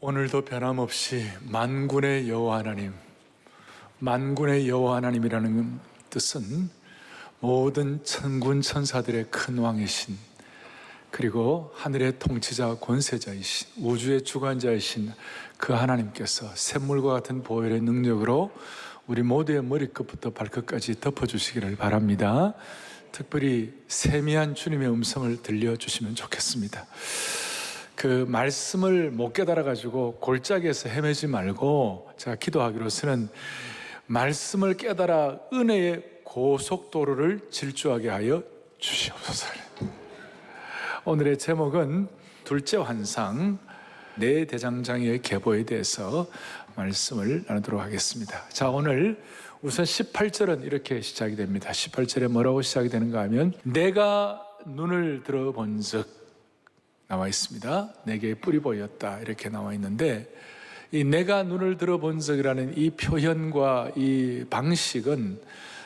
오늘도 변함없이 만군의 여호와 하나님, 만군의 여호와 하나님이라는 뜻은 모든 천군 천사들의 큰 왕이신, 그리고 하늘의 통치자 권세자이신, 우주의 주관자이신 그 하나님께서 샘물과 같은 보혈의 능력으로 우리 모두의 머리끝부터 발끝까지 덮어주시기를 바랍니다. 특별히 세미한 주님의 음성을 들려주시면 좋겠습니다. 그 말씀을 못 깨달아가지고 골짜기에서 헤매지 말고, 제가 기도하기로서는 말씀을 깨달아 은혜의 고속도로를 질주하게 하여 주시옵소서. 오늘의 제목은 둘째 환상, 네 대장장이의 계보에 대해서 말씀을 나누도록 하겠습니다. 자, 오늘 우선 18절은 이렇게 시작이 됩니다. 18절에 뭐라고 시작이 되는가 하면, 내가 눈을 들어본즉 나와 있습니다. 내게 뿔이 보였다, 이렇게 나와 있는데, 이 내가 눈을 들어본적이라는 이 표현과 이 방식은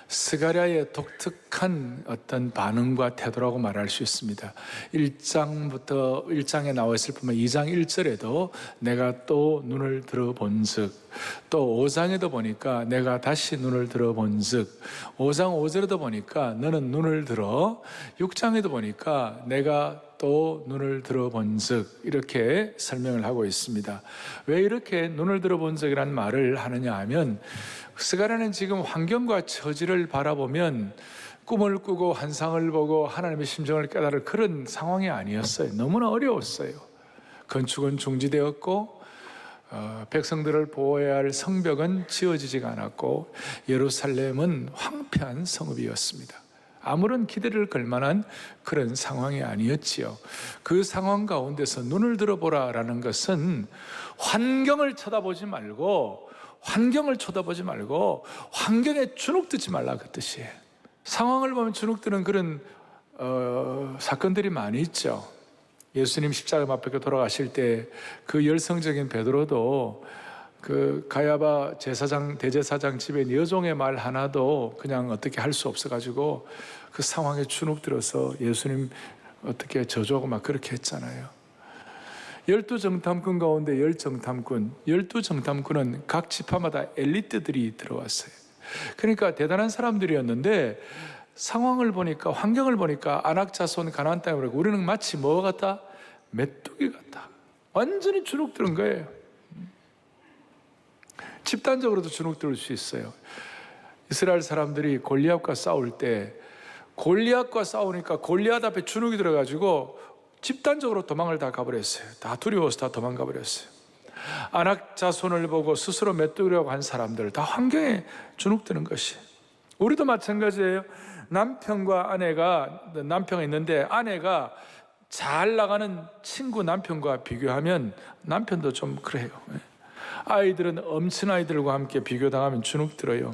스가랴의 독특한 어떤 반응과 태도라고 말할 수 있습니다. 1장에 나와 있을 뿐만 2장 1절에도 내가 또 눈을 들어본즉, 또 5장에도 보니까 내가 다시 눈을 들어본즉, 5장 5절에도 보니까 너는 눈을 들어, 6장에도 보니까 내가 또 눈을 들어본즉, 이렇게 설명을 하고 있습니다. 왜 이렇게 눈을 들어본적이라는 말을 하느냐 하면, 스가랴는 지금 환경과 처지를 바라보면 꿈을 꾸고 환상을 보고 하나님의 심정을 깨달을 그런 상황이 아니었어요. 너무나 어려웠어요. 건축은 중지되었고, 백성들을 보호해야 할 성벽은 지어지지가 않았고, 예루살렘은 황폐한 성읍이었습니다. 아무런 기대를 걸 만한 그런 상황이 아니었지요. 그 상황 가운데서 눈을 들어보라 라는 것은 환경을 쳐다보지 말고, 환경에 주눅들지 말라, 그 뜻이에요. 상황을 보면 주눅드는 그런 사건들이 많이 있죠. 예수님 십자가 앞에 돌아가실 때 그 열성적인 베드로도 그 가야바 대제사장 집에 여종의 말 하나도 그냥 어떻게 할 수 없어가지고 그 상황에 주눅들어서 예수님 어떻게 저주하고 막 그렇게 했잖아요. 12정탐꾼 가운데 12정탐꾼은 각 지파마다 엘리트들이 들어왔어요. 그러니까 대단한 사람들이었는데, 상황을 보니까, 환경을 보니까 안악자손 가나안 땅에 오르고 우리는 마치 뭐 같다? 메뚜기 같다. 완전히 주눅드는 거예요. 집단적으로도 주눅들 수 있어요. 이스라엘 사람들이 골리앗과 싸우니까 골리앗 앞에 주눅이 들어가지고 집단적으로 도망을 다 가버렸어요. 다 두려워서 다 도망가 버렸어요. 안악 자손을 보고 스스로 메뚜기라고 한 사람들, 다 환경에 주눅드는 것이. 우리도 마찬가지예요. 남편이 있는데 아내가 잘 나가는 친구 남편과 비교하면 남편도 좀 그래요. 아이들은 엄친 아이들과 함께 비교당하면 주눅들어요.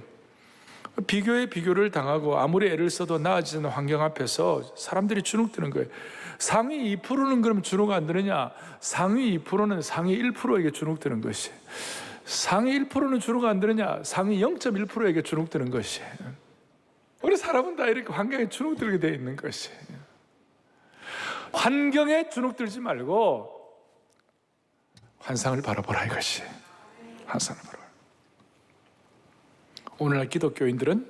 비교에 비교를 당하고 아무리 애를 써도 나아지는 환경 앞에서 사람들이 주눅드는 거예요. 상위 2%는 그러면 주눅 안 드느냐? 상위 2%는 상위 1%에게 주눅드는 것이. 상위 1%는 주눅 안 드느냐? 상위 0.1%에게 주눅드는 것이. 우리 사람은 다 이렇게 환경에 주눅들게 되어 있는 것이. 환경에 주눅들지 말고 환상을 바라보라, 이것이. 환상을 바라보라. 오늘날 기독교인들은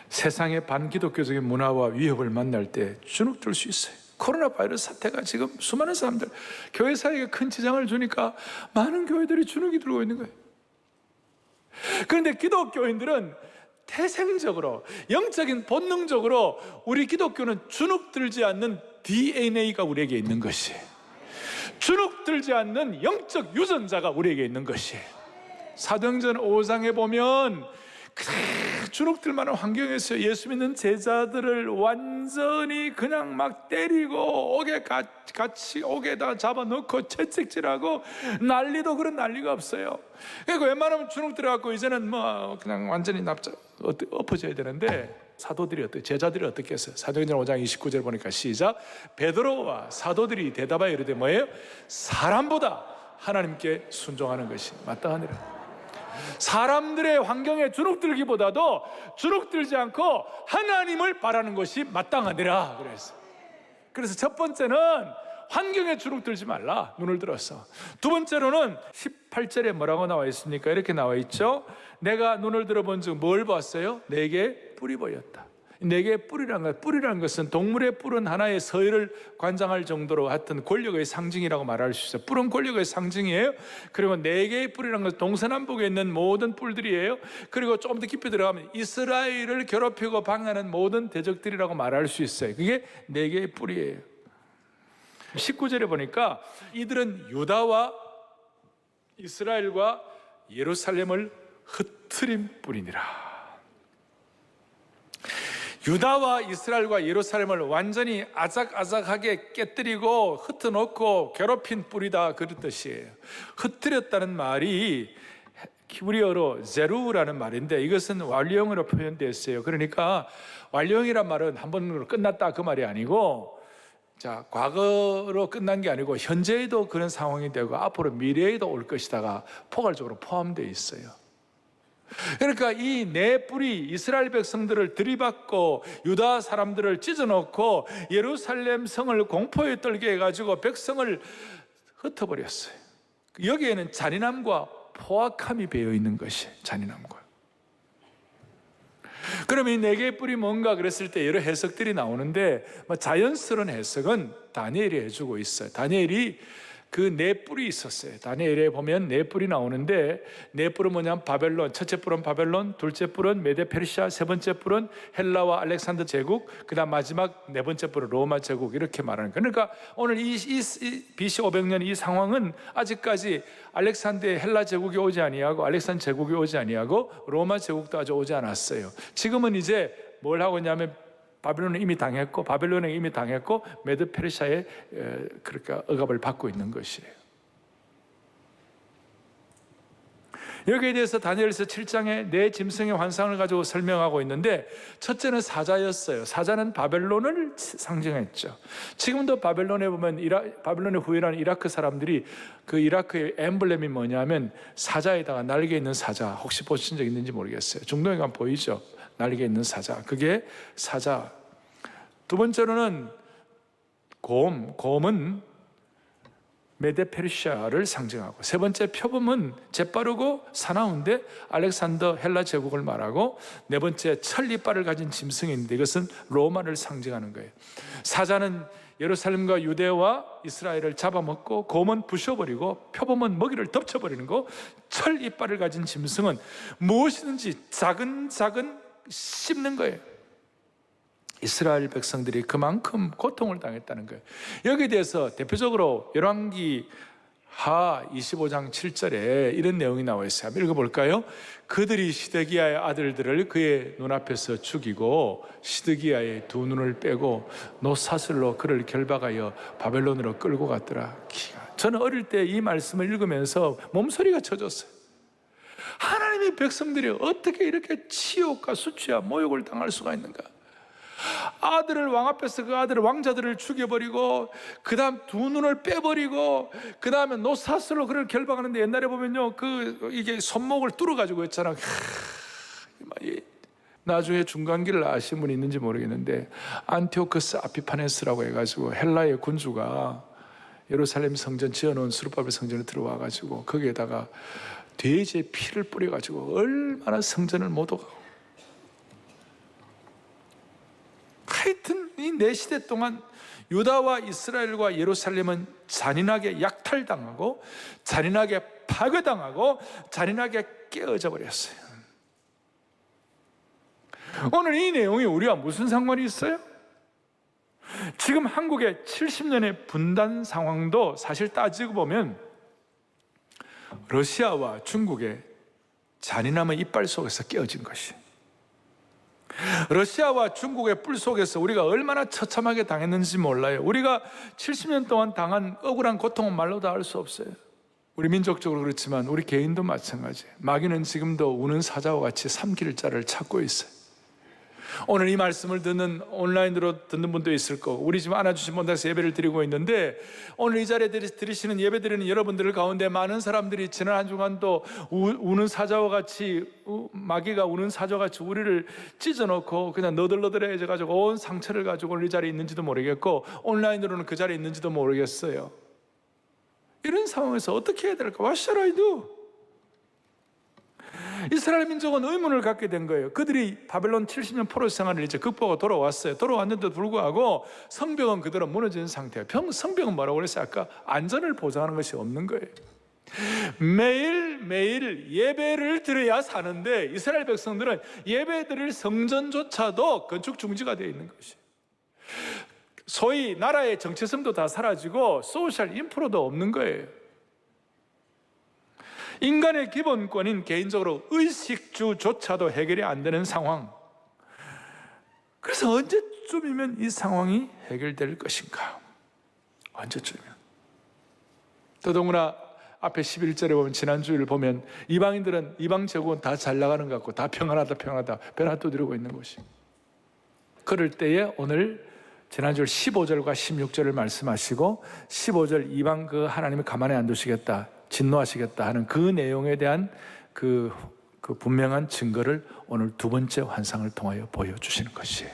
세상의 반기독교적인 문화와 위협을 만날 때 주눅들 수 있어요. 코로나 바이러스 사태가 지금 수많은 사람들, 교회 사회에 큰 지장을 주니까 많은 교회들이 주눅이 들고 있는 거예요. 그런데 기독교인들은 태생적으로, 영적인 본능적으로 우리 기독교는 주눅들지 않는 DNA가 우리에게 있는 것이, 주눅들지 않는 영적 유전자가 우리에게 있는 것이. 사도행전 5장에 보면 주눅들 만한 환경에서 예수 믿는 제자들을 완전히 그냥 막 때리고 옥에다 잡아놓고 채찍질하고 난리도 그런 난리가 없어요. 그러니까 웬만하면 주눅들어갖고 이제는 뭐 그냥 완전히 엎어져야 되는데, 제자들이 어떻게 했어요? 사도행전 5장 29절 보니까 시작. 베드로와 사도들이 대답하여 이르되 뭐예요? 사람보다 하나님께 순종하는 것이 마땅하니라. 사람들의 환경에 주눅들기보다도 주눅들지 않고 하나님을 바라는 것이 마땅하니라 그랬어요. 그래서 첫 번째는 환경에 주눅들지 말라. 눈을 들어서. 두 번째로는 18절에 뭐라고 나와 있습니까? 이렇게 나와 있죠. 내가 눈을 들어본 즉 뭘 봤어요? 내게 뿔이 보였다. 내게 뿔이라는 것은 동물의 뿔은 하나의 서열을 관장할 정도로 하여튼 권력의 상징이라고 말할 수 있어요. 뿔은 권력의 상징이에요. 그리고 네 개의 뿔이라는 것은 동서남북에 있는 모든 뿔들이에요. 그리고 좀 더 깊이 들어가면 이스라엘을 괴롭히고 방해하는 모든 대적들이라고 말할 수 있어요. 그게 네 개의 뿔이에요. 19절에 보니까 이들은 유다와 이스라엘과 예루살렘을 흩트린 뿔이니라. 유다와 이스라엘과 예루살렘을 완전히 아작아작하게 깨뜨리고 흩어놓고 괴롭힌 뿔이다, 그런 뜻이에요. 흩뜨렸다는 말이 히브리어로 제루라는 말인데 이것은 완료형으로 표현되어 있어요. 그러니까 완료형이란 말은 한 번으로 끝났다 그 말이 아니고, 자, 과거로 끝난 게 아니고 현재에도 그런 상황이 되고 앞으로 미래에도 올 것이다가 포괄적으로 포함되어 있어요. 그러니까 이 네 뿔이 이스라엘 백성들을 들이받고 유다 사람들을 찢어놓고 예루살렘 성을 공포에 떨게 해가지고 백성을 흩어버렸어요. 여기에는 잔인함과 포악함이 배어 있는 것이 잔인함과. 그럼 이 네 개의 뿔이 뭔가 그랬을 때 여러 해석들이 나오는데 자연스러운 해석은 다니엘이 해주고 있어요. 다니엘이 그 네 뿔이 있었어요. 다니엘에 보면 네 뿔이 나오는데 네 뿔은 뭐냐면 바벨론, 첫째 뿔은 바벨론, 둘째 뿔은 메데 페르시아, 세 번째 뿔은 헬라와 알렉산더 제국, 그 다음 마지막 네 번째 뿔은 로마 제국, 이렇게 말하는 거예요. 그러니까 오늘 이 BC 500년 이 상황은 아직까지 알렉산더의 헬라 제국이 오지 아니하고 알렉산더 제국이 오지 아니하고 로마 제국도 아직 오지 않았어요. 지금은 이제 뭘 하고 있냐면 바벨론은 이미 당했고 바벨론에 이미 당했고 메드 페르시아의 그러니까 억압을 받고 있는 것이에요. 여기에 대해서 다니엘서 7장에 네 짐승의 환상을 가지고 설명하고 있는데 첫째는 사자였어요. 사자는 바벨론을 상징했죠. 지금도 바벨론에 보면 바벨론의 후예라는 이라크 사람들이 그 이라크의 엠블렘이 뭐냐면 사자에다가 날개 있는 사자, 혹시 보신 적 있는지 모르겠어요. 중동에 가면 보이죠? 날개 있는 사자. 그게 사자. 두 번째로는 곰은 메데 페르시아를 상징하고, 세 번째 표범은 재빠르고 사나운데 알렉산더 헬라 제국을 말하고, 네 번째 철 이빨을 가진 짐승인데 이것은 로마를 상징하는 거예요. 사자는 예루살렘과 유대와 이스라엘을 잡아먹고, 곰은 부셔버리고, 표범은 먹이를 덮쳐버리는 거, 철 이빨을 가진 짐승은 무엇이든지 작은 씹는 거예요. 이스라엘 백성들이 그만큼 고통을 당했다는 거예요. 여기에 대해서 대표적으로 열왕기 하 25장 7절에 이런 내용이 나와 있어요. 한번 읽어볼까요? 그들이 시드기야의 아들들을 그의 눈앞에서 죽이고 시드기야의 두 눈을 빼고 노사슬로 그를 결박하여 바벨론으로 끌고 갔더라. 저는 어릴 때 이 말씀을 읽으면서 몸소리가 쳐졌어요. 하나님의 백성들이 어떻게 이렇게 치욕과 수치와 모욕을 당할 수가 있는가? 아들을 왕 앞에서 그 아들을 왕자들을 죽여버리고, 그 다음 두 눈을 빼버리고, 그 다음에 노사스로 그를 결박하는데 옛날에 보면요, 이게 손목을 뚫어가지고 했잖아. 나중에 중간기를 아신 분이 있는지 모르겠는데 안티오크스 아피파네스라고 해가지고 헬라의 군주가 예루살렘 성전 지어놓은 스룹바벨 성전에 들어와가지고 거기에다가 돼지의 피를 뿌려가지고 얼마나 성전을 못 오가고, 하여튼 이 네 시대 동안 유다와 이스라엘과 예루살렘은 잔인하게 약탈당하고 잔인하게 파괴당하고 잔인하게 깨어져 버렸어요. 오늘 이 내용이 우리와 무슨 상관이 있어요? 지금 한국의 70년의 분단 상황도 사실 따지고 보면 러시아와 중국의 잔인함의 이빨 속에서 깨어진 것이, 러시아와 중국의 뿔 속에서 우리가 얼마나 처참하게 당했는지 몰라요. 우리가 70년 동안 당한 억울한 고통은 말로 다 알 수 없어요. 우리 민족적으로 그렇지만 우리 개인도 마찬가지예요. 마귀는 지금도 우는 사자와 같이 삼킬 자를 찾고 있어요. 오늘 이 말씀을 듣는 온라인으로 듣는 분도 있을 거고 우리 집 안아주신 본당에서 예배를 드리고 있는데 오늘 이 자리에 드리시는 예배 드리는 여러분들 가운데 많은 사람들이 지난 한 주간도 우는 사자와 같이 마귀가 우는 사자와 같이 우리를 찢어놓고 그냥 너덜너덜해져 가지고 온 상처를 가지고 오늘 이 자리에 있는지도 모르겠고 온라인으로는 그 자리에 있는지도 모르겠어요. 이런 상황에서 어떻게 해야 될까? What shall I do? 이스라엘 민족은 의문을 갖게 된 거예요. 그들이 바벨론 70년 포로 생활을 이제 극복하고 돌아왔어요. 돌아왔는데도 불구하고 성벽은 그대로 무너진 상태예요. 성벽은 뭐라고 그랬어요? 아까 안전을 보장하는 것이 없는 거예요. 매일 예배를 드려야 사는데 이스라엘 백성들은 예배 드릴 성전조차도 건축 중지가 되어 있는 것이에요. 소위 나라의 정체성도 다 사라지고 소셜 인프로도 없는 거예요. 인간의 기본권인 개인적으로 의식주조차도 해결이 안 되는 상황. 그래서 언제쯤이면 이 상황이 해결될 것인가? 언제쯤이면? 더더구나 앞에 11절에 보면 지난주를 보면 이방인들은 이방 제국은 다 잘 나가는 것 같고 다 평안하다 벼나 두드리고 있는 것이. 그럴 때에 오늘 지난주 15절과 16절을 말씀하시고 15절 이방 그 하나님이 가만히 안 두시겠다 진노하시겠다 하는 그 내용에 대한 그 분명한 증거를 오늘 두 번째 환상을 통하여 보여주시는 것이에요.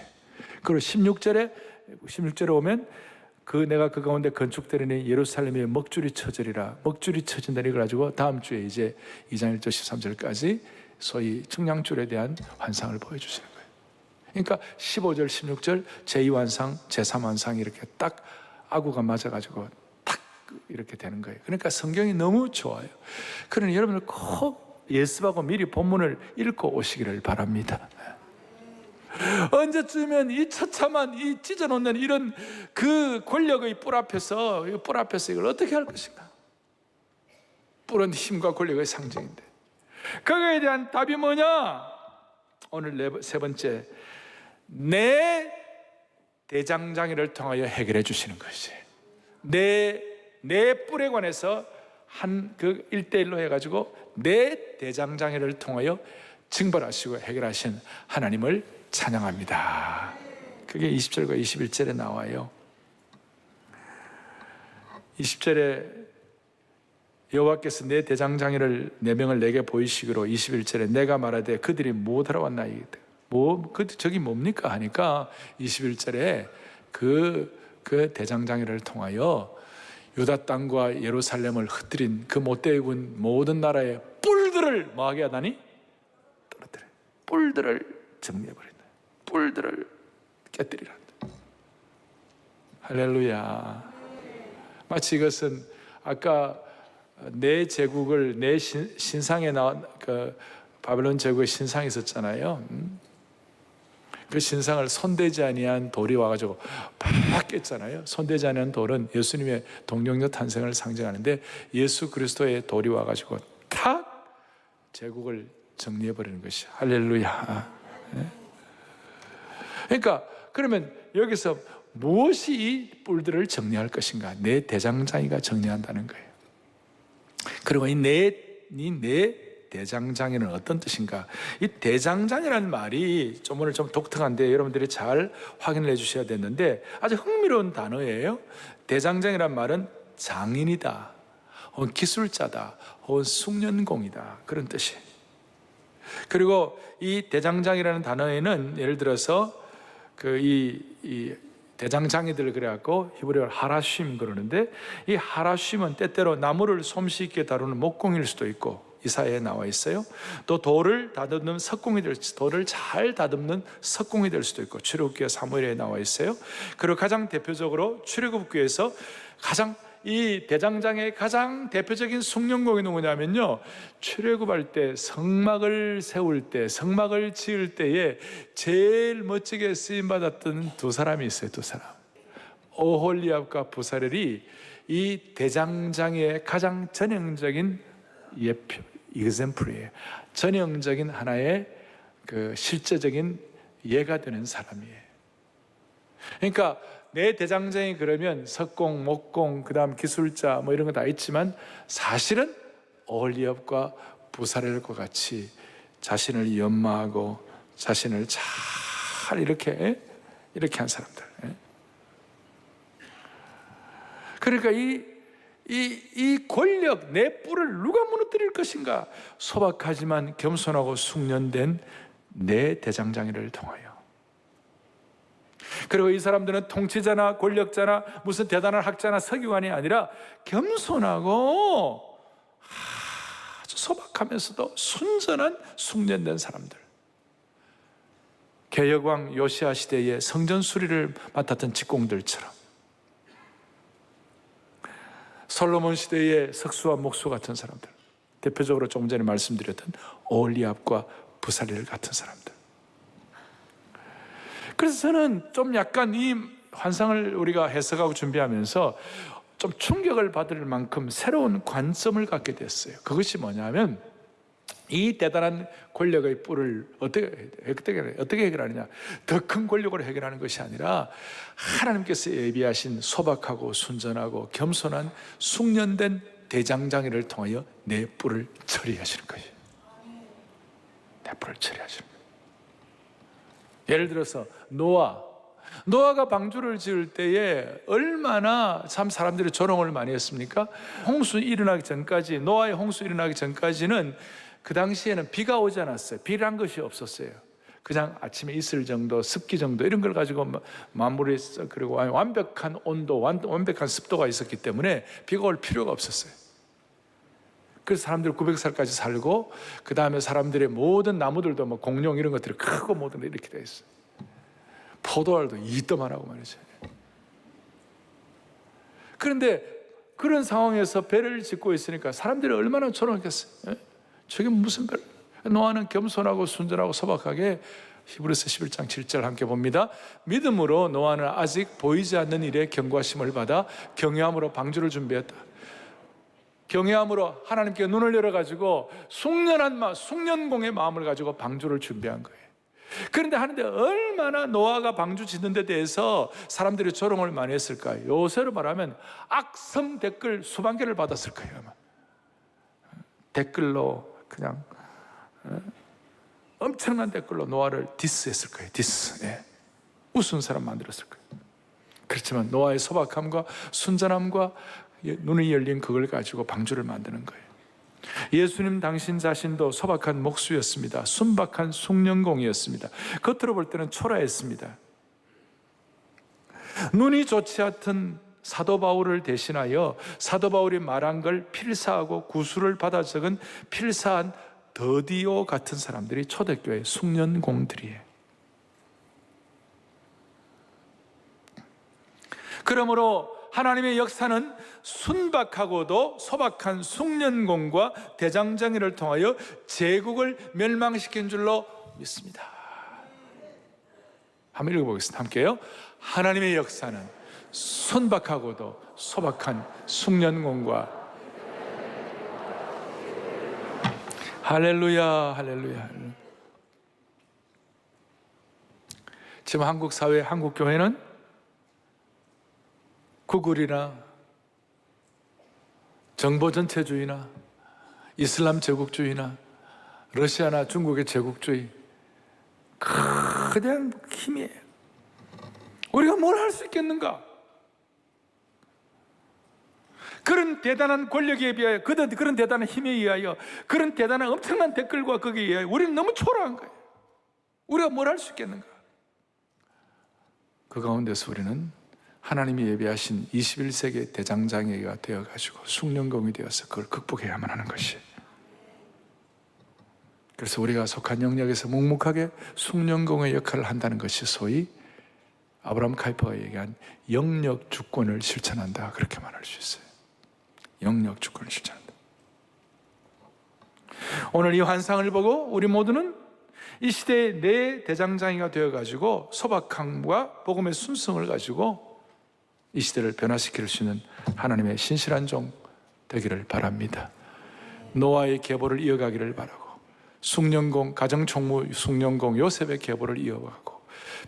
그리고 16절에 오면 내가 그 가운데 건축되리니 예루살렘에 먹줄이 쳐지리라. 먹줄이 쳐진다니 그래가지고 다음 주에 이제 2장 1절 13절까지 소위 측량줄에 대한 환상을 보여주시는 거예요. 그러니까 15절 16절 제2환상 제3환상이 이렇게 딱 아구가 맞아가지고 이렇게 되는 거예요. 그러니까 성경이 너무 좋아요. 그러니 여러분들 꼭 예습하고 미리 본문을 읽고 오시기를 바랍니다. 언제쯤이면 이 처참한 이 찢어놓는 이런 그 권력의 뿔 앞에서 이걸 어떻게 할 것인가? 뿔은 힘과 권력의 상징인데 거기에 대한 답이 뭐냐? 오늘 세 번째, 내 대장장이를 통하여 해결해 주시는 것이 내 뿔에 관해서 그 1대1로 해가지고 내 대장장이를 통하여 징벌하시고 해결하신 하나님을 찬양합니다. 그게 20절과 21절에 나와요. 20절에 여호와께서 내 대장장이를 4명을 내게 보이시기로 21절에 내가 말하되 그들이 못 알아왔나이다. 저기 뭡니까 하니까 21절에 그 대장장이를 통하여 유다 땅과 예루살렘을 흩뜨린 그 못되군 모든 나라의 뿔들을 뭐하게 하다니? 떨어뜨려. 뿔들을 정리해버린다. 뿔들을 깨뜨리란다. 할렐루야. 마치 이것은 아까 내 제국을 내 신상에 나온 그 바벨론 제국의 신상이 있었잖아요. 그 신상을 손대지 아니한 돌이 와가지고 팍 깼잖아요. 손대지 아니한 돌은 예수님의 동정녀 탄생을 상징하는데 예수 그리스도의 돌이 와가지고 탁 제국을 정리해버리는 것이 할렐루야. 그러니까 그러면 여기서 무엇이 이 뿔들을 정리할 것인가? 내 대장장이가 정리한다는 거예요. 그리고 이 내 대장장이는 어떤 뜻인가? 이 대장장이라는 말이 오늘 좀 독특한데 여러분들이 잘 확인을 해주셔야 되는데 아주 흥미로운 단어예요. 대장장이란 말은 장인이다, 혹은 기술자다, 혹은 숙련공이다 그런 뜻이에요. 그리고 이 대장장이라는 단어에는 예를 들어서 이 대장장이들 그래갖고 히브리어로 하라쉼 그러는데 이 하라쉼은 때때로 나무를 솜씨 있게 다루는 목공일 수도 있고 이사야에 나와 있어요. 또 돌을 다듬는 돌을 잘 다듬는 석공이 될 수도 있고 출애굽기와 사무엘에 나와 있어요. 그리고 가장 대표적으로 출애굽기에서 이 대장장의 가장 대표적인 숙련공이 누구냐면요, 출애굽할 때 성막을 세울 때 성막을 지을 때에 제일 멋지게 쓰임 받았던 두 사람이 있어요. 두 사람, 오홀리압과 부사렐이 이 대장장의 가장 전형적인 예표 example이에요. 전형적인 하나의 그 실제적인 예가 되는 사람이에요. 그러니까 내 대장장이 그러면 석공, 목공, 그 다음 기술자 뭐 이런 거 다 있지만 사실은 오홀리압과 부사렐과 같이 자신을 연마하고 자신을 잘 팔 이렇게 한 사람들. 그러니까 이 권력, 내 뿔을 누가 무너뜨릴 것인가? 소박하지만 겸손하고 숙련된 내 대장장이를 통하여. 그리고 이 사람들은 통치자나 권력자나 무슨 대단한 학자나 서기관이 아니라 겸손하고 아주 소박하면서도 순전한 숙련된 사람들. 개혁왕 요시야 시대의 성전 수리를 맡았던 직공들처럼, 솔로몬 시대의 석수와 목수 같은 사람들, 대표적으로 조금 전에 말씀드렸던 올리압과 부살리를 같은 사람들. 그래서 저는 좀 약간 이 환상을 우리가 해석하고 준비하면서 좀 충격을 받을 만큼 새로운 관점을 갖게 됐어요. 그것이 뭐냐면, 이 대단한 권력의 뿔을 어떻게 해결하느냐, 더 큰 권력으로 해결하는 것이 아니라 하나님께서 예비하신 소박하고 순전하고 겸손한 숙련된 대장장이를 통하여 내 뿔을 처리하시는 것이에요. 내 뿔을 처리하시는 거예요. 예를 들어서 노아가 방주를 지을 때에 얼마나 참 사람들이 조롱을 많이 했습니까? 노아의 홍수 일어나기 전까지는 그 당시에는 비가 오지 않았어요. 비란 것이 없었어요. 그냥 아침에 이슬 정도, 습기 정도 이런 걸 가지고 마무리, 그리고 완벽한 온도, 완벽한 습도가 있었기 때문에 비가 올 필요가 없었어요. 그래서 사람들 900살까지 살고, 그 다음에 사람들의 모든 나무들도 뭐 공룡 이런 것들이 크고 모든 게 이렇게 돼 있어요. 포도알도 이따만하고 말이죠. 그런데 그런 상황에서 배를 짓고 있으니까 사람들이 얼마나 조롱했겠어요. 저게 무슨 배? 노아는 겸손하고 순전하고 소박하게, 히브리서 11장 7절 함께 봅니다. 믿음으로 노아는 아직 보이지 않는 일에 경과심을 받아 경외함으로 방주를 준비했다. 경외함으로 하나님께 눈을 열어가지고 숙련공의 마음을 가지고 방주를 준비한 거예요. 그런데 하는데 얼마나 노아가 방주 짓는 데 대해서 사람들이 조롱을 많이 했을까요? 요새로 말하면 악성 댓글 수만 개를 받았을 거예요. 아마. 댓글로 그냥 엄청난 댓글로 노아를 디스했을 거예요. 우스운 사람 만들었을 거예요. 그렇지만 노아의 소박함과 순전함과 눈이 열린 그걸 가지고 방주를 만드는 거예요. 예수님 당신 자신도 소박한 목수였습니다. 순박한 숙련공이었습니다. 겉으로 볼 때는 초라했습니다. 눈이 좋지 않던 사도 바울을 대신하여 사도 바울이 말한 걸 필사하고 구술을 받아 적은 필사한 더디오 같은 사람들이 초대교회 숙련공들이에요. 그러므로 하나님의 역사는 순박하고도 소박한 숙련공과 대장장이를 통하여 제국을 멸망시킨 줄로 믿습니다. 한번 읽어보겠습니다. 함께요. 하나님의 역사는 순박하고도 소박한 숙련공과, 할렐루야, 할렐루야. 지금 한국 사회, 한국 교회는 구글이나 정보 전체주의나 이슬람 제국주의나 러시아나 중국의 제국주의, 그냥 힘이에요. 우리가 뭘 할 수 있겠는가? 그런 대단한 권력에 비하여, 그런 대단한 힘에 의하여, 그런 대단한 엄청난 댓글과 거기에 의하여 우리는 너무 초라한 거예요. 우리가 뭘 할 수 있겠는가? 그 가운데서 우리는 하나님이 예비하신 21세기 대장장이가 되어가지고 숙련공이 되어서 그걸 극복해야만 하는 것이에요. 그래서 우리가 속한 영역에서 묵묵하게 숙련공의 역할을 한다는 것이 소위 아브라함 카이퍼가 얘기한 영역 주권을 실천한다, 그렇게 말할 수 있어요. 영역 주권을 실천한다. 오늘 이 환상을 보고 우리 모두는 이 시대의 내 대장장이가 되어가지고 소박함과 복음의 순성을 가지고 이 시대를 변화시킬 수 있는 하나님의 신실한 종 되기를 바랍니다. 노아의 계보를 이어가기를 바라고, 숙련공, 가정총무 숙련공 요셉의 계보를 이어가고,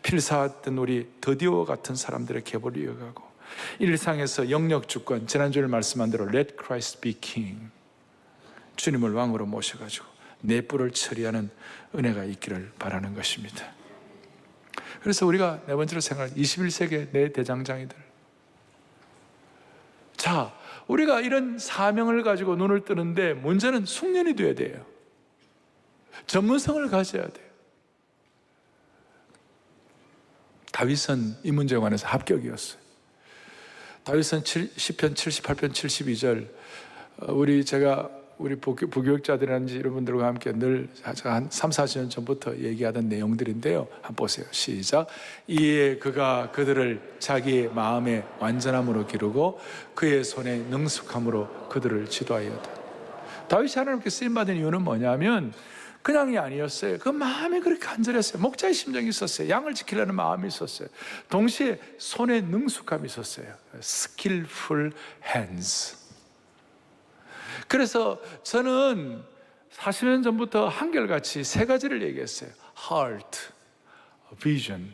필사했던 우리 더디오 같은 사람들의 계보를 이어가고, 일상에서 영역 주권, 지난주에 말씀한 대로 Let Christ be King, 주님을 왕으로 모셔가지고 내 뿔을 처리하는 은혜가 있기를 바라는 것입니다. 그래서 우리가 네 번째로 생각할 21세기의 내 대장장이들. 자, 우리가 이런 사명을 가지고 눈을 뜨는데 문제는 숙련이 돼야 돼요. 전문성을 가져야 돼요. 다윗은 이 문제에 관해서 합격이었어요. 다윗은 시편 78편 72절 우리 부교육자들이라든지 이런 분들과 함께 늘 한 3, 40년 전부터 얘기하던 내용들인데요. 한번 보세요. 시작. 이에 그가 그들을 자기의 마음의 완전함으로 기르고 그의 손에 능숙함으로 그들을 지도하였다. 다윗이 하나님께 쓰임받은 이유는 뭐냐면 그냥이 아니었어요. 그 마음이 그렇게 간절했어요. 목자의 심정이 있었어요. 양을 지키려는 마음이 있었어요. 동시에 손에 능숙함이 있었어요. Skillful hands. 그래서 저는 40년 전부터 한결같이 세 가지를 얘기했어요. Heart, Vision,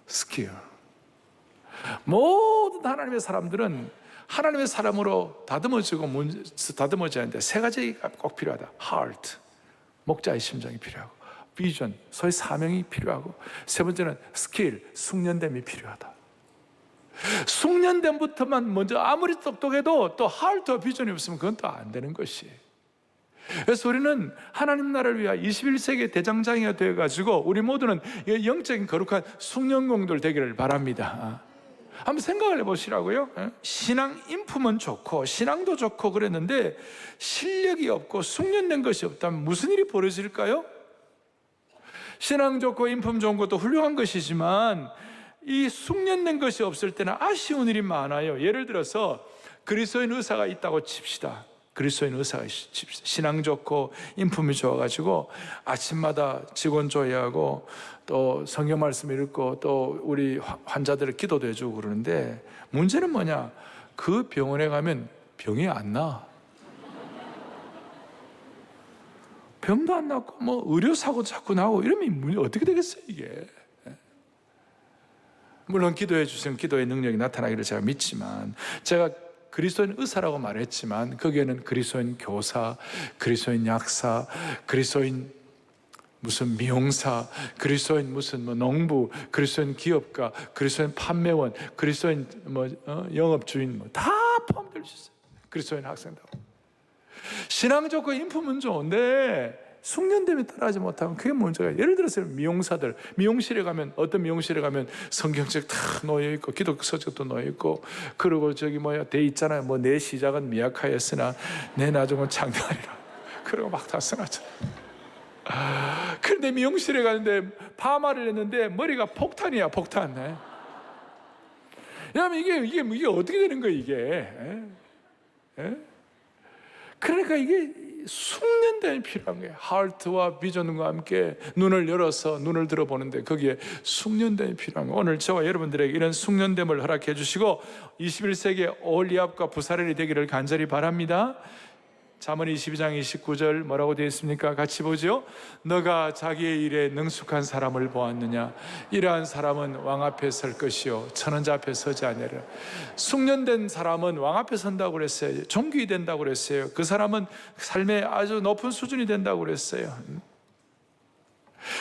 Skill. 모든 하나님의 사람들은 하나님의 사람으로 다듬어져야 하는데 세 가지가 꼭 필요하다. Heart, 목자의 심정이 필요하고, Vision, 소위 사명이 필요하고, 세 번째는 Skill, 숙련됨이 필요하다. 숙련됨부터만 먼저 아무리 똑똑해도 또 하트와 비전이 없으면 그건 또 안 되는 것이. 그래서 우리는 하나님 나라를 위하여 21세기의 대장장이가 되어가지고 우리 모두는 영적인 거룩한 숙련공들 되기를 바랍니다. 한번 생각을 해보시라고요. 신앙 인품은 좋고 신앙도 좋고 그랬는데 실력이 없고 숙련된 것이 없다면 무슨 일이 벌어질까요? 신앙 좋고 인품 좋은 것도 훌륭한 것이지만 이 숙련된 것이 없을 때는 아쉬운 일이 많아요. 예를 들어서 그리스도인 의사가 있다고 칩시다. 그리스도인 의사가 칩시다. 신앙 좋고 인품이 좋아가지고 아침마다 직원 조회하고 또 성경 말씀 읽고 또 우리 환자들을 기도도 해주고 그러는데 문제는 뭐냐? 그 병원에 가면 병이 안 나. 병도 안 낫고 뭐 의료사고도 자꾸 나오고 이러면 어떻게 되겠어요 이게? 물론 기도해 주시면 기도의 능력이 나타나기를 제가 믿지만 제가 그리스도인 의사라고 말했지만 거기에는 그리스도인 교사, 그리스도인 약사, 그리스도인 무슨 미용사, 그리스도인 무슨 농부, 그리스도인 기업가, 그리스도인 판매원, 그리스도인 영업주인 다 포함될 수 있어요. 그리스도인 학생들. 신앙 좋고 인품은 좋은데 숙련됨이 따라하지 못하면 그게 문제가. 예를 들어서 미용사들, 미용실에 가면 어떤 미용실에 가면 성경책 다 놓여 있고 기독교 서적도 놓여 있고 그리고 돼 있잖아요. 뭐 내 시작은 미약하였으나 내 나중은 장대하리라. 그리고 막 다 써놨잖아요. 그런데 미용실에 가는데 파마를 했는데 머리가 폭탄이야, 폭탄. 왜냐하면 이게 어떻게 되는 거예요, 이게? 그러니까 이게 숙련됨이 필요한 거예요. 하트와 비전과 함께 눈을 열어서 눈을 들어보는데 거기에 숙련됨이 필요한 거예요. 오늘 저와 여러분들에게 이런 숙련됨을 허락해 주시고 21세기의 올리압과 부사렐이 되기를 간절히 바랍니다. 잠언 22장 29절 뭐라고 되어 있습니까? 같이 보죠. 너가 자기의 일에 능숙한 사람을 보았느냐? 이러한 사람은 왕 앞에 설 것이요 천원자 앞에 서지 아니하리라. 숙련된 사람은 왕 앞에 선다고 그랬어요. 존귀 된다고 그랬어요. 그 사람은 삶의 아주 높은 수준이 된다고 그랬어요.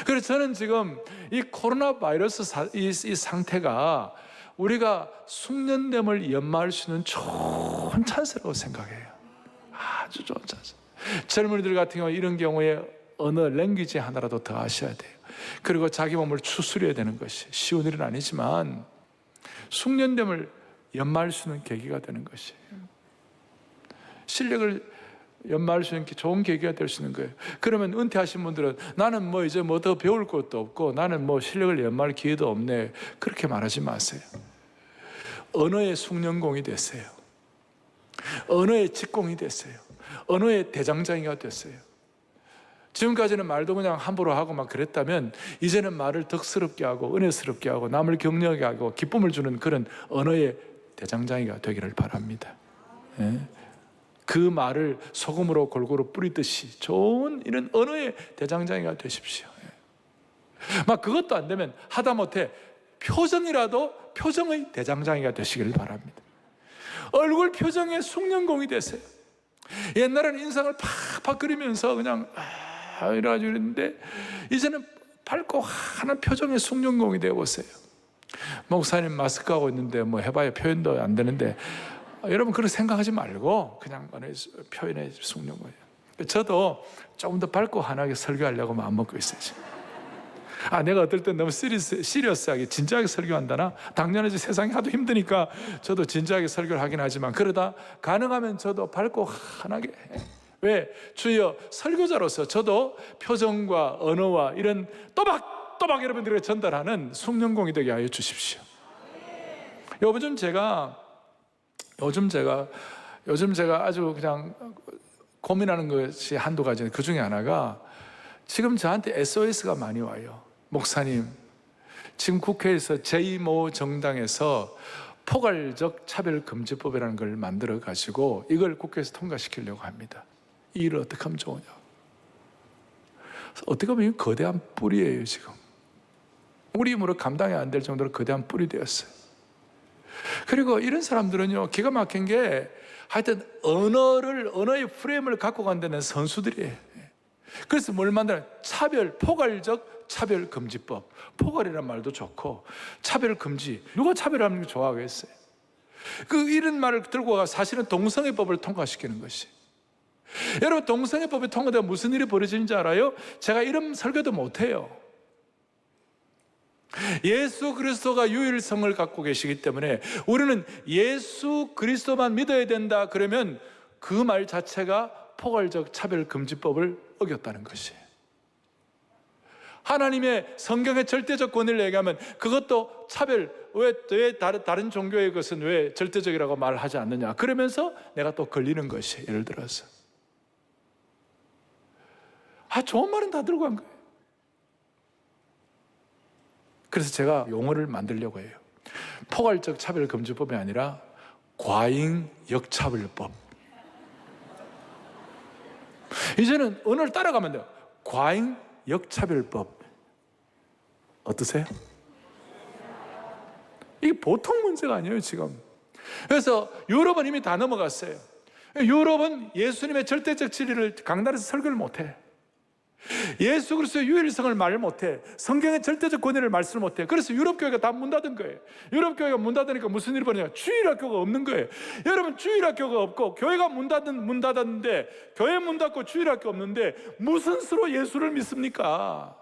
그래서 저는 지금 이 코로나 바이러스 이 상태가 우리가 숙련됨을 연마할 수 있는 좋은 찬스라고 생각해요. 아주 좋은 찬스. 젊은이들 같은 경우 이런 경우에 언어, 랭귀지 하나라도 더 아셔야 돼요. 그리고 자기 몸을 추스려야 되는 것이 쉬운 일은 아니지만 숙련됨을 연마할 수 있는 계기가 되는 것이에요. 실력을 연마할 수 있는 좋은 계기가 될 수 있는 거예요. 그러면 은퇴하신 분들은 나는 이제 더 배울 것도 없고 나는 실력을 연마할 기회도 없네, 그렇게 말하지 마세요. 언어의 숙련공이 되세요. 언어의 직공이 됐어요. 언어의 대장장이가 됐어요. 지금까지는 말도 그냥 함부로 하고 막 그랬다면 이제는 말을 덕스럽게 하고 은혜스럽게 하고 남을 격려하게 하고 기쁨을 주는 그런 언어의 대장장이가 되기를 바랍니다. 그 말을 소금으로 골고루 뿌리듯이 좋은 이런 언어의 대장장이가 되십시오. 막 그것도 안 되면 하다못해 표정이라도 표정의 대장장이가 되시길 바랍니다. 얼굴 표정에 숙련공이 되세요. 옛날에는 인상을 팍팍 그리면서 그냥 이래가지고 그랬는데 이제는 밝고 환한 표정의 숭늉공이 되어보세요. 목사님 마스크하고 있는데 뭐 해봐야 표현도 안 되는데, 여러분 그렇게 생각하지 말고 그냥 표현의 숭늉공이에요. 저도 조금 더 밝고 환하게 설교하려고 마음 먹고 있어요 지금. 내가 어떨 땐 너무 시리어스하게 진지하게 설교한다나? 당연하지, 세상이 하도 힘드니까 저도 진지하게 설교를 하긴 하지만, 그러다 가능하면 저도 밝고 환하게 해. 왜? 주여, 설교자로서 저도 표정과 언어와 이런 또박또박 여러분들에게 전달하는 숭늉공이 되게 하여 주십시오. 요즘 제가 아주 그냥 고민하는 것이 한두 가지인데, 그 중에 하나가 지금 저한테 SOS가 많이 와요. 목사님, 지금 국회에서 제2모 정당에서 포괄적 차별금지법이라는 걸 만들어 가지고 이걸 국회에서 통과시키려고 합니다. 이 일을 어떻게 하면 좋으냐. 어떻게 보면 이건 거대한 뿔이에요. 지금 우리 힘으로 감당이 안 될 정도로 거대한 뿔이 되었어요. 그리고 이런 사람들은요, 기가 막힌 게 하여튼 언어의 프레임을 갖고 간다는 선수들이에요. 그래서 뭘 만드냐, 포괄적 차별금지법. 포괄이라는 말도 좋고 차별금지, 누가 차별하는 게 좋아하겠어요? 이런 말을 들고 가 사실은 동성애법을 통과시키는 것이. 여러분, 동성애법이 통과되면 무슨 일이 벌어지는지 알아요? 제가 이런 설교도 못해요. 예수 그리스도가 유일성을 갖고 계시기 때문에 우리는 예수 그리스도만 믿어야 된다 그러면 그 말 자체가 포괄적 차별금지법을 어겼다는 것이에요. 하나님의 성경의 절대적 권위를 얘기하면 그것도 왜 다른 종교의 것은 왜 절대적이라고 말하지 않느냐, 그러면서 내가 또 걸리는 것이, 예를 들어서 좋은 말은 다 들고 간 거예요. 그래서 제가 용어를 만들려고 해요. 포괄적 차별금지법이 아니라 과잉 역차별법. 이제는 언어를 따라가면 돼요. 과잉 역차별법. 어떠세요? 이게 보통 문제가 아니에요 지금. 그래서 유럽은 이미 다 넘어갔어요. 유럽은 예수님의 절대적 진리를 강단에서 설교를 못해. 예수 그리스도의 유일성을 말을 못해. 성경의 절대적 권위를 말씀을 못해. 그래서 유럽 교회가 다 문 닫은 거예요. 유럽 교회가 문 닫으니까 무슨 일이 벌어지냐, 주일학교가 없는 거예요. 여러분, 주일학교가 없고 교회가 문 닫았는데, 교회 문 닫고 주일학교 없는데 무슨 수로 예수를 믿습니까?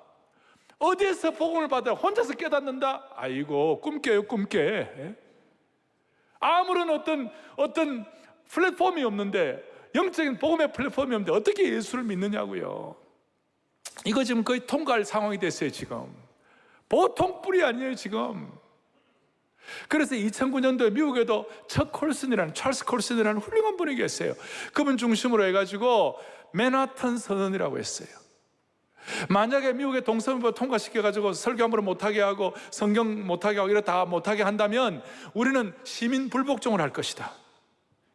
어디에서 복음을 받아 혼자서 깨닫는다? 아이고, 꿈깨요, 꿈깨. 아무런 어떤 플랫폼이 없는데, 영적인 복음의 플랫폼이 없는데 어떻게 예수를 믿느냐고요. 이거 지금 거의 통과할 상황이 됐어요 지금. 보통 뿔이 아니에요 지금. 그래서 2009년도에 미국에도 찰스 콜슨이라는 훌륭한 분이 계세요. 그분 중심으로 해가지고 맨하탄 선언이라고 했어요. 만약에 미국의 동성애법 통과시켜가지고 설교 함부로 못하게 하고 성경 못하게 하고 이렇다 다 못하게 한다면 우리는 시민 불복종을 할 것이다.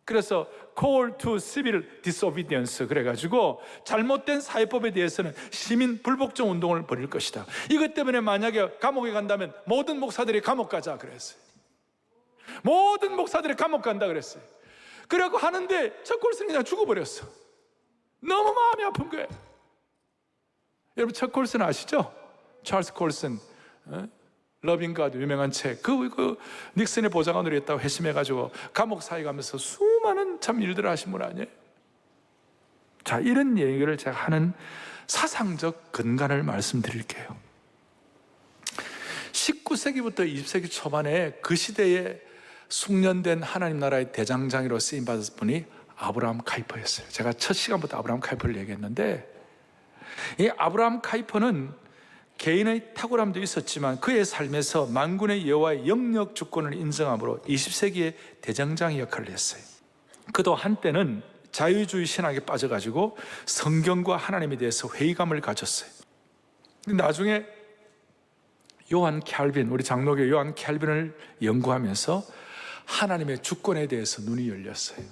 그래서 Call to Civil Disobedience, 그래가지고 잘못된 사회법에 대해서는 시민 불복종 운동을 벌일 것이다. 이것 때문에 만약에 감옥에 간다면 모든 목사들이 감옥 가자 그랬어요. 모든 목사들이 감옥 간다 그랬어요. 그래갖고 하는데 저 콜슨이 그냥 죽어버렸어. 너무 마음이 아픈 거예요. 여러분, 첫 콜슨 아시죠? 찰스 콜슨, 러빙가드 유명한 책, 닉슨의 보좌관으로 했다고 회심해가지고 감옥 사회 가면서 수많은 참 일들을 하신 분 아니에요? 자, 이런 얘기를 제가 하는 사상적 근간을 말씀드릴게요. 19세기부터 20세기 초반에 그 시대에 숙련된 하나님 나라의 대장장이로 쓰임받은 분이 아브라함 카이퍼였어요. 제가 첫 시간부터 아브라함 카이퍼를 얘기했는데, 이 아브라함 카이퍼는 개인의 탁월함도 있었지만 그의 삶에서 만군의 여호와의 영역 주권을 인정함으로 20세기의 대장장의 역할을 했어요. 그도 한때는 자유주의 신학에 빠져가지고 성경과 하나님에 대해서 회의감을 가졌어요. 나중에 요한 캘빈, 우리 장로교 요한 캘빈을 연구하면서 하나님의 주권에 대해서 눈이 열렸어요.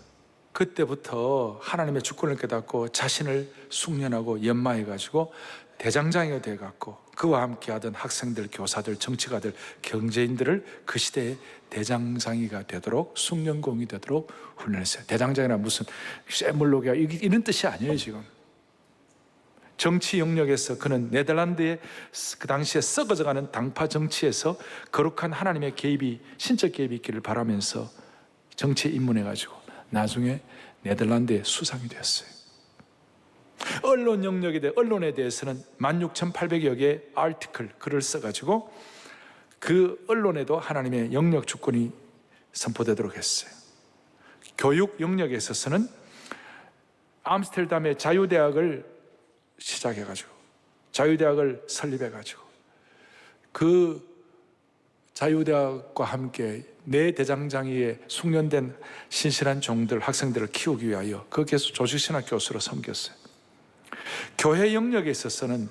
그때부터 하나님의 주권을 깨닫고 자신을 숙련하고 연마해가지고 대장장이가 돼갖고 그와 함께 하던 학생들, 교사들, 정치가들, 경제인들을 그 시대의 대장장이가 되도록, 숙련공이 되도록 훈련했어요. 대장장이란 무슨 쇠물록이야 이런 뜻이 아니에요 지금. 정치 영역에서 그는 네덜란드의 그 당시에 썩어져가는 당파 정치에서 거룩한 하나님의 개입이, 신적 개입이 있기를 바라면서 정치에 입문해가지고 나중에 네덜란드의 수상이 되었어요. 언론 영역에 대해, 언론에 대해서는 16,800여 개의 아티클, 글을 써가지고 그 언론에도 하나님의 영역 주권이 선포되도록 했어요. 교육 영역에 있어서는 암스테르담의 자유대학을 시작해가지고, 자유대학을 설립해가지고 그 자유대학과 함께 내 대장장이에 숙련된 신실한 종들, 학생들을 키우기 위하여 거기에서 조직신학 교수로 섬겼어요. 교회 영역에 있어서는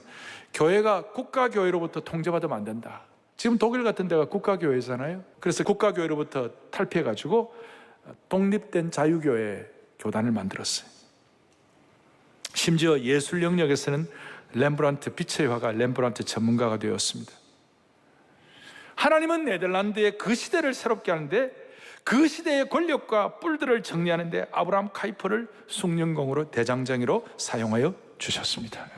교회가 국가교회로부터 통제받으면 안 된다. 지금 독일 같은 데가 국가교회잖아요. 그래서 국가교회로부터 탈피해가지고 독립된 자유교회 교단을 만들었어요. 심지어 예술 영역에서는 렘브란트, 빛의 화가 렘브란트 전문가가 되었습니다. 하나님은 네덜란드의 그 시대를 새롭게 하는데, 그 시대의 권력과 뿔들을 정리하는데 아브라함 카이퍼를 숭령공으로 대장장이로 사용하여 주셨습니다.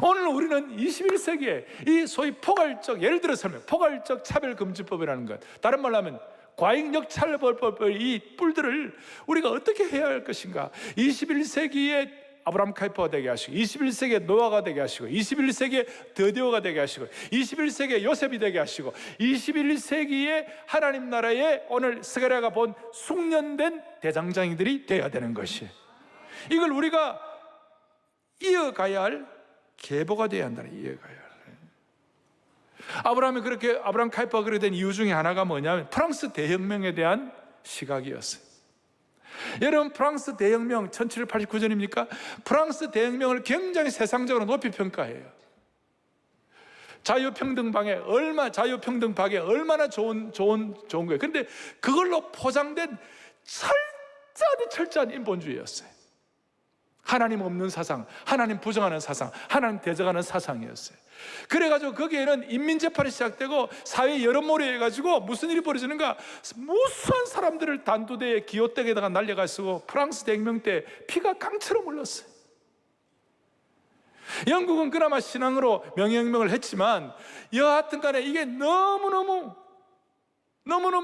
오늘 우리는 21세기에 이 소위 포괄적, 예를 들어서 포괄적 차별금지법이라는 것, 다른 말로 하면 과잉역차별법의 이 뿔들을 우리가 어떻게 해야 할 것인가. 21세기에 아브라함 카이퍼가 되게 하시고, 21세기에 노아가 되게 하시고, 21세기에 드디오가 되게 하시고, 21세기에 요셉이 되게 하시고, 21세기에 하나님 나라에 오늘 스가랴가 본 숙련된 대장장이들이 되어야 되는 것이, 이걸 우리가 이어가야 할 계보가 되어야 한다는, 이어가야 할. 아브라함 카이퍼가 그렇게 된 이유 중에 하나가 뭐냐면 프랑스 대혁명에 대한 시각이었어요. 여러분, 프랑스 대혁명 1789년입니까? 프랑스 대혁명을 굉장히 세상적으로 높이 평가해요. 자유평등박에 얼마나 좋은 거예요. 그런데 그걸로 포장된 철저한 인본주의였어요. 하나님 없는 사상, 하나님 부정하는 사상, 하나님 대적하는 사상이었어요. 그래가지고 거기에는 인민재판이 시작되고 사회 여론몰이 해가지고 무슨 일이 벌어지는가, 무수한 사람들을 단두대에 기요대에다가 날려가지고 프랑스 대혁명 때 피가 강처럼 흘렀어요. 영국은 그나마 신앙으로 명예혁명을 했지만 여하튼 간에 이게 너무너무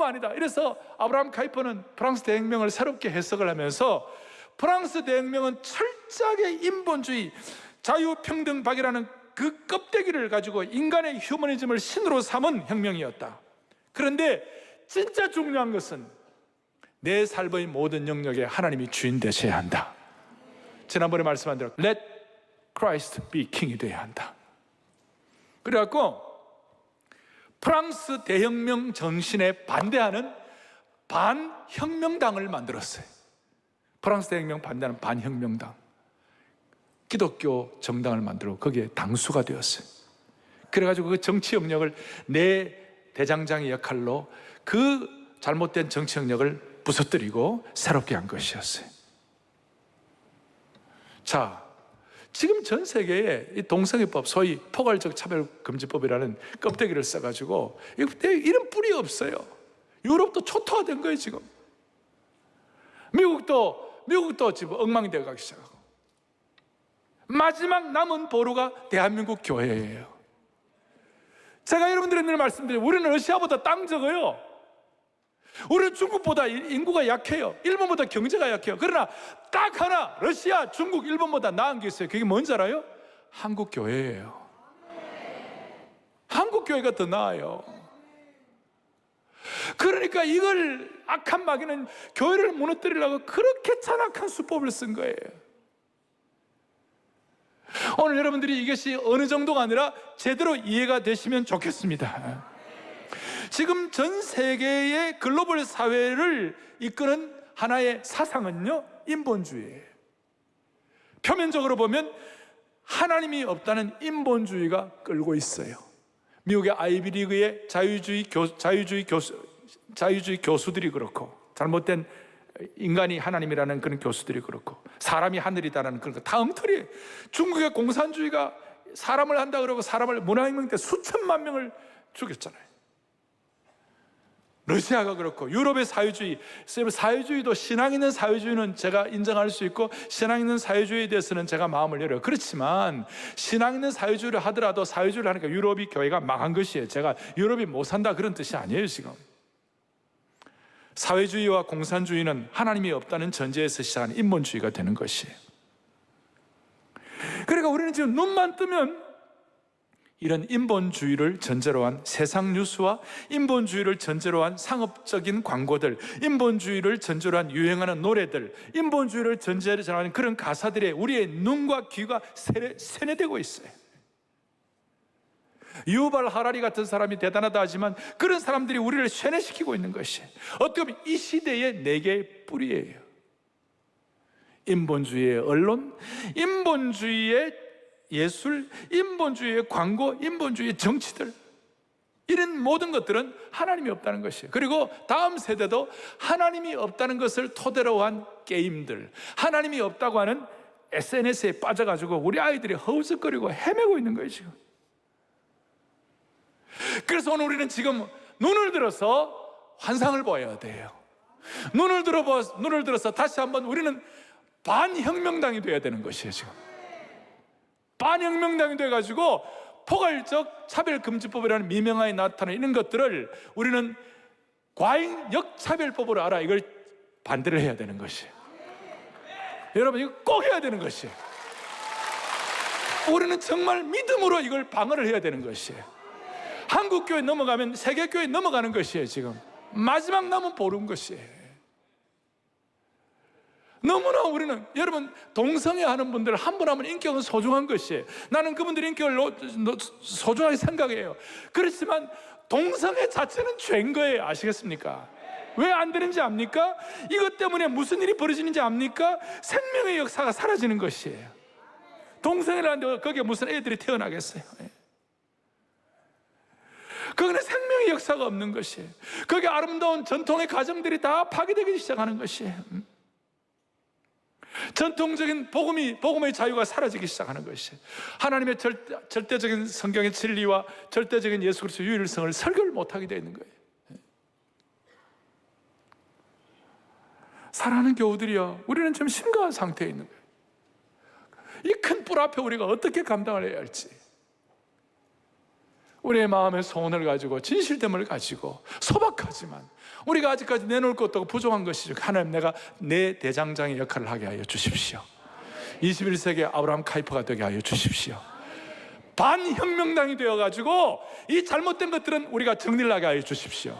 아니다. 이래서 아브라함 카이퍼는 프랑스 대혁명을 새롭게 해석을 하면서 프랑스 대혁명은 철저하게 인본주의, 자유평등박이라는 그 껍데기를 가지고 인간의 휴머니즘을 신으로 삼은 혁명이었다. 그런데 진짜 중요한 것은 내 삶의 모든 영역에 하나님이 주인 되셔야 한다. 지난번에 말씀한 대로 Let Christ be King이 되어야 한다. 그래갖고 프랑스 대혁명 정신에 반대하는 반혁명당을 만들었어요. 프랑스 대혁명 반대하는 반혁명당, 기독교 정당을 만들고 거기에 당수가 되었어요. 그래가지고 그 정치 영역을 내 대장장의 역할로 그 잘못된 정치 영역을 부서뜨리고 새롭게 한 것이었어요. 자, 지금 전 세계에 이 동성애법, 소위 포괄적 차별금지법이라는 껍데기를 써가지고 이런 뿔이 없어요. 유럽도 초토화된 거예요. 지금 미국도 지금 엉망이 되어가기 시작하고, 마지막 남은 보루가 대한민국 교회예요. 제가 여러분들에게 늘 말씀드려요. 우리는 러시아보다 땅 적어요. 우리는 중국보다 인구가 약해요. 일본보다 경제가 약해요. 그러나 딱 하나, 러시아, 중국, 일본보다 나은 게 있어요. 그게 뭔지 알아요? 한국 교회예요. 한국 교회가 더 나아요. 그러니까 이걸 악한 마귀는 교회를 무너뜨리려고 그렇게 잔악한 수법을 쓴 거예요. 오늘 여러분들이 이것이 어느 정도가 아니라 제대로 이해가 되시면 좋겠습니다. 지금 전 세계의 글로벌 사회를 이끄는 하나의 사상은요, 인본주의예요. 표면적으로 보면 하나님이 없다는 인본주의가 끌고 있어요. 미국의 아이비리그의 자유주의 교수들이 그렇고, 잘못된 인간이 하나님이라는 그런 교수들이 그렇고, 사람이 하늘이다라는 그런 거 다 엉터리예요. 중국의 공산주의가 사람을 한다 그러고 사람을 문화혁명 때 수천만 명을 죽였잖아요. 러시아가 그렇고 유럽의 사회주의도 신앙 있는 사회주의는 제가 인정할 수 있고 신앙 있는 사회주의에 대해서는 제가 마음을 열어요. 그렇지만 신앙 있는 사회주의를 하더라도 사회주의를 하니까 유럽이 교회가 망한 것이에요. 제가 유럽이 못 산다 그런 뜻이 아니에요. 지금 사회주의와 공산주의는 하나님이 없다는 전제에서 시작하는 인본주의가 되는 것이에요. 그러니까 우리는 지금 눈만 뜨면 이런 인본주의를 전제로 한 세상 뉴스와 인본주의를 전제로 한 상업적인 광고들, 인본주의를 전제로 한 유행하는 노래들, 인본주의를 전제로 하는 그런 가사들에 우리의 눈과 귀가 세뇌되고 있어요. 유발 하라리 같은 사람이 대단하다 하지만 그런 사람들이 우리를 세뇌시키고 있는 것이 어떻게 보면 이 시대의 네 개의 뿌리예요. 인본주의의 언론, 인본주의의 예술, 인본주의의 광고, 인본주의의 정치들, 이런 모든 것들은 하나님이 없다는 것이에요. 그리고 다음 세대도 하나님이 없다는 것을 토대로 한 게임들, 하나님이 없다고 하는 SNS에 빠져가지고 우리 아이들이 허우적거리고 헤매고 있는 거예요 지금. 그래서 오늘 우리는 지금 눈을 들어서 환상을 보아야 돼요. 눈을 들어서 다시 한번 우리는 반혁명당이 돼야 되는 것이에요 지금. 반혁명당이 돼가지고 포괄적 차별금지법이라는 미명하에 나타나는 이런 것들을 우리는 과잉 역차별법으로 알아. 이걸 반대를 해야 되는 것이에요. 여러분 이거 꼭 해야 되는 것이에요. 우리는 정말 믿음으로 이걸 방어를 해야 되는 것이에요. 한국교회 넘어가면 세계교회 넘어가는 것이에요 지금. 마지막 남은 보름 것이에요. 너무나 우리는, 여러분 동성애 하는 분들 한 분 한 분 인격은 소중한 것이에요. 나는 그분들 인격을 소중하게 생각해요. 그렇지만 동성애 자체는 죄인 거예요. 아시겠습니까? 왜 안 되는지 압니까? 이것 때문에 무슨 일이 벌어지는지 압니까? 생명의 역사가 사라지는 것이에요. 동성애를 하는데 거기에 무슨 애들이 태어나겠어요? 거기는 생명의 역사가 없는 것이에요. 거기에 아름다운 전통의 가정들이 다 파괴되기 시작하는 것이에요. 전통적인 복음의 자유가 사라지기 시작하는 것이에요. 하나님의 절대적인 성경의 진리와 절대적인 예수 그리스도의 유일성을 설교를 못하게 되어 있는 거예요. 사랑하는 교우들이여, 우리는 좀 심각한 상태에 있는 거예요. 이 큰 뿔 앞에 우리가 어떻게 감당을 해야 할지, 우리의 마음의 소원을 가지고 진실됨을 가지고 소박하지만 우리가 아직까지 내놓을 것도 부족한 것이죠. 하나님, 내가 내 대장장의 역할을 하게 하여 주십시오. 21세기 아브라함 카이퍼가 되게 하여 주십시오. 반혁명당이 되어가지고 이 잘못된 것들은 우리가 정리를 하게 하여 주십시오.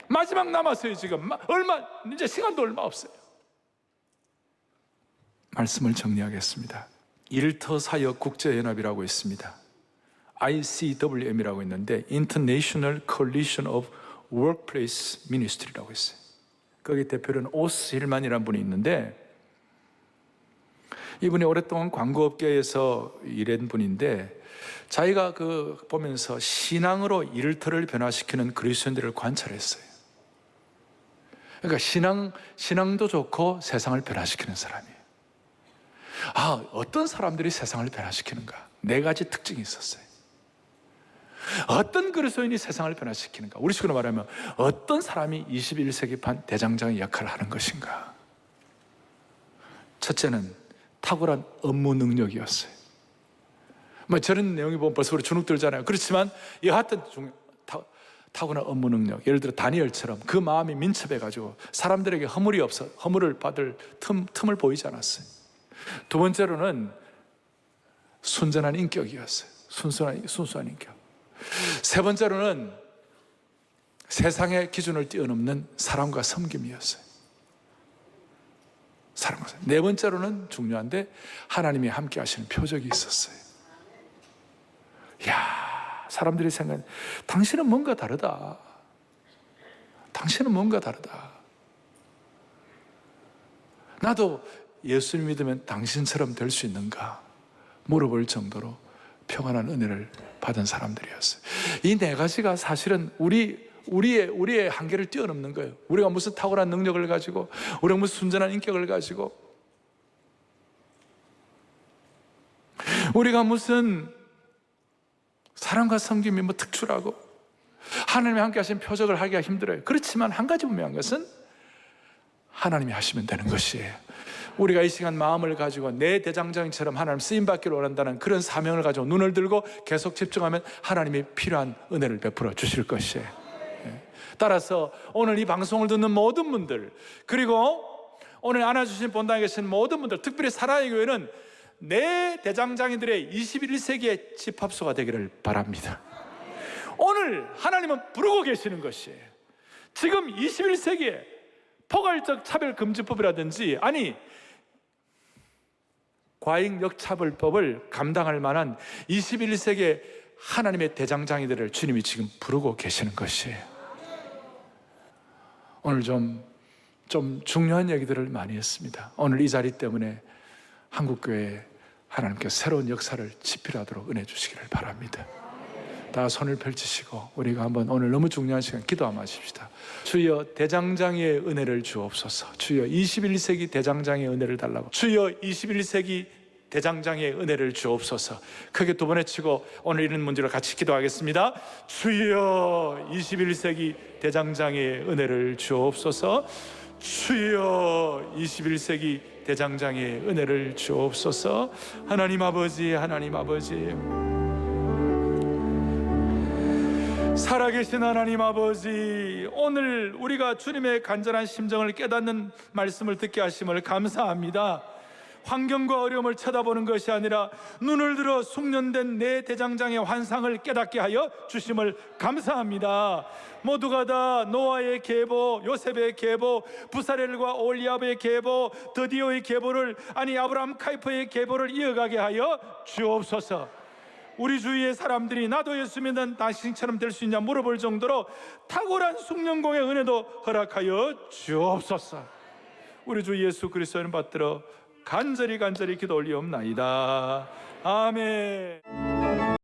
마지막 남았어요 지금. 이제 시간도 얼마 없어요. 말씀을 정리하겠습니다. 일터사역 국제연합이라고 있습니다. ICWM이라고 있는데 International Coalition of Workplace Ministry라고 있어요. 거기 대표는 오스 힐만이라는 분이 있는데, 이분이 오랫동안 광고업계에서 일한 분인데 자기가 보면서 신앙으로 일터를 변화시키는 그리스도인들을 관찰했어요. 그러니까 신앙도 좋고 세상을 변화시키는 사람이에요. 어떤 사람들이 세상을 변화시키는가? 네 가지 특징이 있었어요. 어떤 그리스도인이 세상을 변화시키는가? 우리 식으로 말하면 어떤 사람이 21세기판 대장장의 역할을 하는 것인가? 첫째는 탁월한 업무 능력이었어요. 저런 내용이 보면 벌써 우리 주눅 들잖아요. 그렇지만 여하튼 탁월한 업무 능력, 예를 들어 다니엘처럼 그 마음이 민첩해가지고 사람들에게 허물을 받을 틈을 보이지 않았어요. 두 번째로는 순전한 인격이었어요. 순수한 인격. 세 번째로는 세상의 기준을 뛰어넘는 사랑과 섬김이었어요. 네 번째로는 중요한데 하나님이 함께 하시는 표적이 있었어요. 사람들이 생각하는, 당신은 뭔가 다르다. 당신은 뭔가 다르다. 나도 예수를 믿으면 당신처럼 될 수 있는가 물어볼 정도로 평안한 은혜를 받은 사람들이었어요. 이 네 가지가 사실은 우리의 한계를 뛰어넘는 거예요. 우리가 무슨 탁월한 능력을 가지고, 우리가 무슨 순전한 인격을 가지고, 우리가 무슨 사랑과 섬김이 특출하고, 하나님이 함께 하신 표적을 하기가 힘들어요. 그렇지만 한 가지 분명한 것은 하나님이 하시면 되는 것이에요. 우리가 이 시간 마음을 가지고 내 대장장처럼 하나님 쓰임받기를 원한다는 그런 사명을 가지고 눈을 들고 계속 집중하면 하나님이 필요한 은혜를 베풀어 주실 것이에요. 따라서 오늘 이 방송을 듣는 모든 분들, 그리고 오늘 안아주신 본당에 계신 모든 분들, 특별히 사랑의 교회는 내 대장장이들의 21세기의 집합소가 되기를 바랍니다. 오늘 하나님은 부르고 계시는 것이에요. 지금 21세기에 포괄적 차별금지법이라든지, 아니 과잉 역차별법을 감당할 만한 21세기의 하나님의 대장장이들을 주님이 지금 부르고 계시는 것이에요. 오늘 좀 중요한 얘기들을 많이 했습니다. 오늘 이 자리 때문에 한국교회에 하나님께서 새로운 역사를 지필하도록 은혜 주시기를 바랍니다. 다 손을 펼치시고 우리가 한번 오늘 너무 중요한 시간 기도 한번 하십시다. 주여 대장장이의 은혜를 주옵소서. 주여 21세기 대장장이의 은혜를 달라고. 주여 21세기 대장장이의 은혜를 주옵소서. 크게 두 번 외치고 오늘 이런 문제로 같이 기도하겠습니다. 주여 21세기 대장장이의 은혜를 주옵소서. 주여 21세기 대장장이의 은혜를 주옵소서. 하나님 아버지, 하나님 아버지, 살아계신 하나님 아버지, 오늘 우리가 주님의 간절한 심정을 깨닫는 말씀을 듣게 하심을 감사합니다. 환경과 어려움을 쳐다보는 것이 아니라 눈을 들어 숙련된 내 대장장의 환상을 깨닫게 하여 주심을 감사합니다. 모두가 다 노아의 계보, 요셉의 계보, 부사렐과 올리압의 계보, 드디오의 계보를, 아니 아브라함 카이퍼의 계보를 이어가게 하여 주옵소서. 우리 주위의 사람들이 나도 예수 믿는 당신처럼 될 수 있냐 물어볼 정도로 탁월한 숙련공의 은혜도 허락하여 주옵소서. 우리 주 예수 그리스도를 받들어 간절히 기도 올리옵나이다. 아멘.